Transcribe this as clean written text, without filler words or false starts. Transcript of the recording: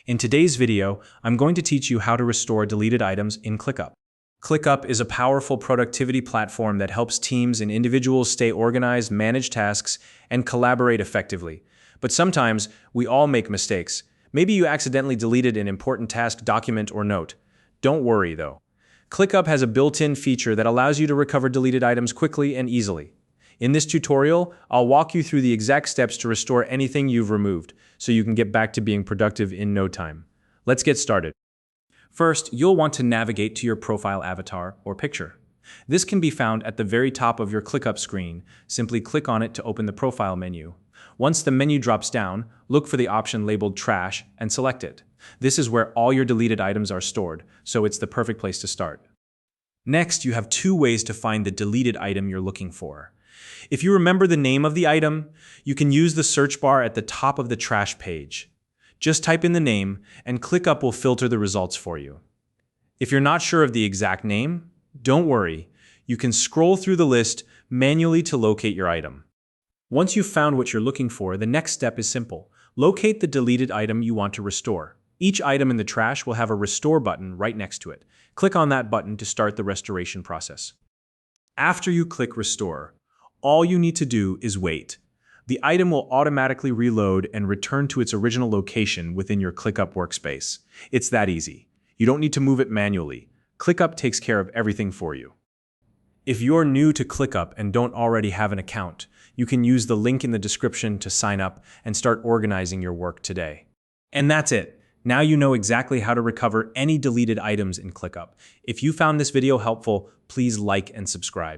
In today's video, I'm going to teach you how to restore deleted items in ClickUp. ClickUp is a powerful productivity platform that helps teams and individuals stay organized, manage tasks, and collaborate effectively. But sometimes, we all make mistakes. Maybe you accidentally deleted an important task, document, or note. Don't worry, though. ClickUp has a built-in feature that allows you to recover deleted items quickly and easily. In this tutorial, I'll walk you through the exact steps to restore anything you've removed, so you can get back to being productive in no time. Let's get started. First, you'll want to navigate to your profile avatar or picture. This can be found at the very top of your ClickUp screen. Simply click on it to open the profile menu. Once the menu drops down, look for the option labeled Trash and select it. This is where all your deleted items are stored, so it's the perfect place to start. Next, you have two ways to find the deleted item you're looking for. If you remember the name of the item, you can use the search bar at the top of the trash page. Just type in the name, and ClickUp will filter the results for you. If you're not sure of the exact name, don't worry. You can scroll through the list manually to locate your item. Once you've found what you're looking for, the next step is simple. Locate the deleted item you want to restore. Each item in the trash will have a Restore button right next to it. Click on that button to start the restoration process. After you click Restore, all you need to do is wait. The item will automatically reload and return to its original location within your ClickUp workspace. It's that easy. You don't need to move it manually. ClickUp takes care of everything for you. If you're new to ClickUp and don't already have an account, you can use the link in the description to sign up and start organizing your work today. And that's it. Now you know exactly how to recover any deleted items in ClickUp. If you found this video helpful, please like and subscribe.